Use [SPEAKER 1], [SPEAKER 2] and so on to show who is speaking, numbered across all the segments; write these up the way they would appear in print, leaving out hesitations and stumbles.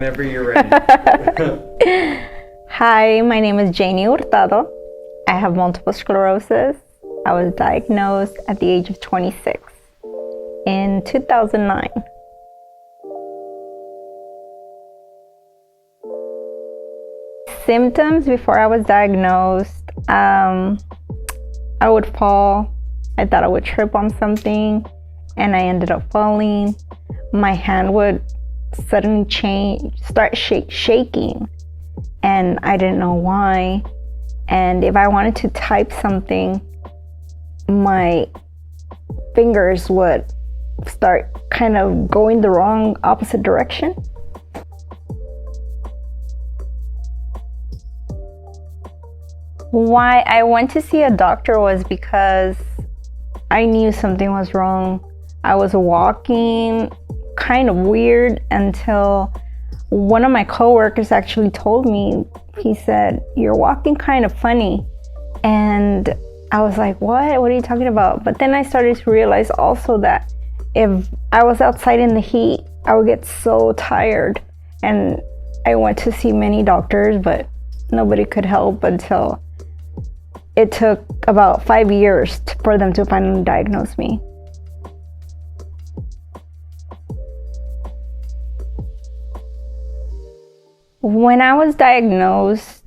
[SPEAKER 1] Whenever you're ready.
[SPEAKER 2] Hi, my name is Janie Hurtado. I have multiple sclerosis. I was diagnosed at the age of 26 in 2009. Symptoms before I was diagnosed, I would fall. I thought I would trip on something and I ended up falling. My hand would suddenly start shaking, and I didn't know why. And if I wanted to type something, my fingers would start kind of going the wrong opposite direction. Why I went to see a doctor was because I knew something was wrong. I was walking kind of weird until one of my coworkers actually told me. He said, "You're walking kind of funny." And I was like, what are you talking about? But then I started to realize also that if I was outside in the heat, I would get so tired. And I went to see many doctors, but nobody could help until it took about 5 years for them to finally diagnose me. When I was diagnosed,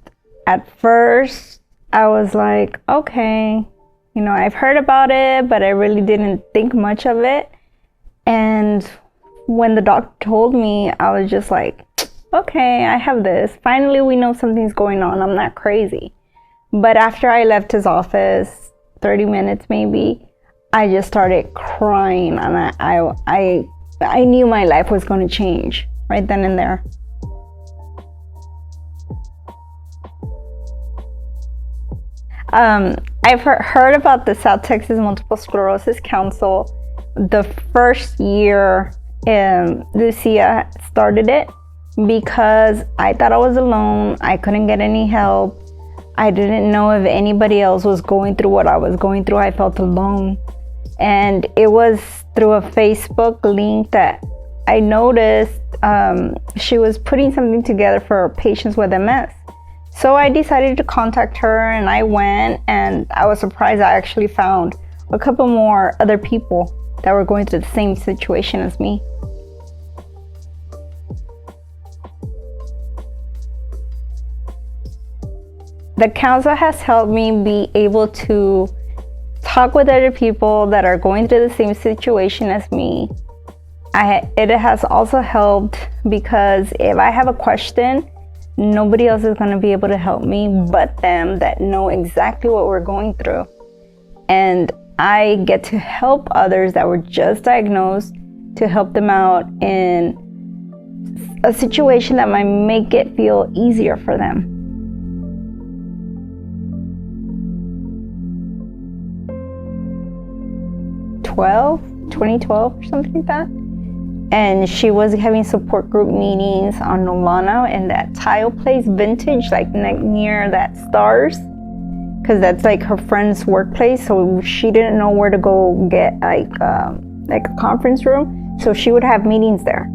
[SPEAKER 2] at first, I was like, okay, I've heard about it, but I really didn't think much of it. And when the doctor told me, I was just like, okay, I have this. Finally, we know something's going on. I'm not crazy. But after I left his office, 30 minutes maybe, I just started crying, and I knew my life was going to change right then and there. I've heard about the South Texas Multiple Sclerosis Council. The first year Lucia started it because I thought I was alone. I couldn't get any help. I didn't know if anybody else was going through what I was going through. I felt alone. And it was through a Facebook link that I noticed she was putting something together for patients with MS. So I decided to contact her, and I went, and I was surprised I actually found a couple more other people that were going through the same situation as me. The council has helped me be able to talk with other people that are going through the same situation as me. It has also helped because if I have a question, nobody else is going to be able to help me but them that know exactly what we're going through. And I get to help others that were just diagnosed, to help them out in a situation that might make it feel easier for them. 2012 or something like that. And she was having support group meetings on Nolana in that tile place, Vintage, like near that Stars, because that's like her friend's workplace. So she didn't know where to go get like a conference room. So she would have meetings there.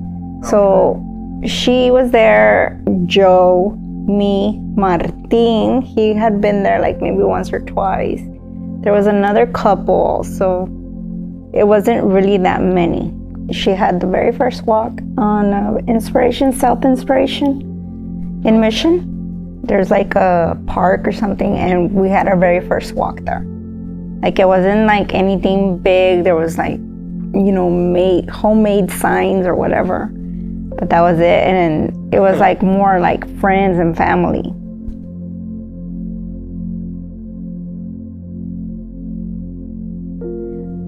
[SPEAKER 2] So she was there, Joe, me, Martin. He had been there like maybe once or twice. There was another couple, so it wasn't really that many. She had the very first walk on South Inspiration in Mission. There's like a park or something, and we had our very first walk there. Like, it wasn't like anything big. There was like, homemade signs or whatever, but that was it. And it was like more like friends and family.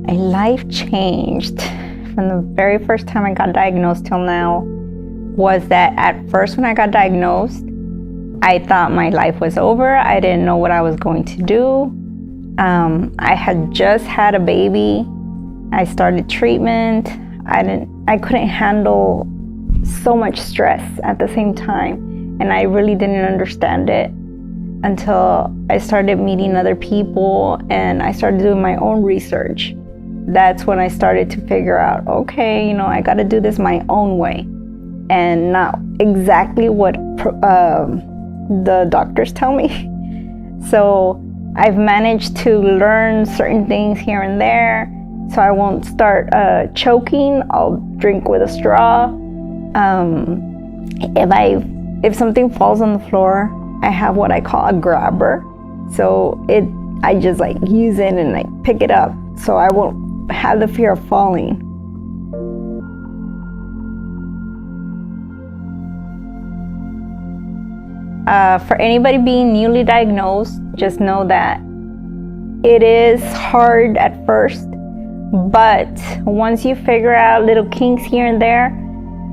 [SPEAKER 2] My life changed from the very first time I got diagnosed till now. Was that at first when I got diagnosed, I thought my life was over. I didn't know what I was going to do. I had just had a baby. I started treatment. I couldn't handle so much stress at the same time, and I really didn't understand it until I started meeting other people and I started doing my own research. That's when I started to figure out, okay, I got to do this my own way. and not exactly what the doctors tell me. So I've managed to learn certain things here and there, so I won't start choking. I'll drink with a straw. If something falls on the floor, I have what I call a grabber. So I just like use it and like pick it up, so I won't have the fear of falling. For anybody being newly diagnosed, just know that it is hard at first, but once you figure out little kinks here and there,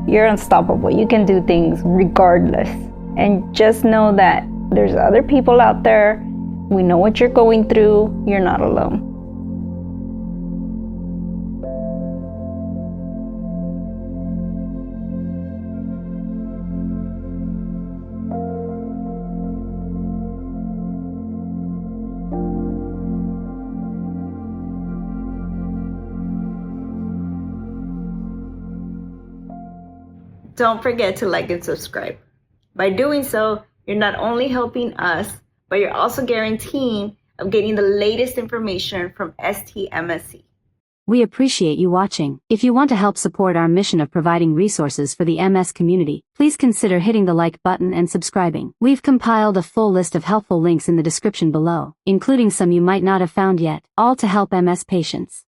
[SPEAKER 2] you're unstoppable. You can do things regardless. And just know that there's other people out there. We know what you're going through. You're not alone. Don't forget to like and subscribe. By doing so, you're not only helping us, but you're also guaranteeing of getting the latest information from STMSC.
[SPEAKER 1] We appreciate you watching. If you want to help support our mission of providing resources for the MS community, please consider hitting the like button and subscribing. We've compiled a full list of helpful links in the description below, including some you might not have found yet, all to help MS patients.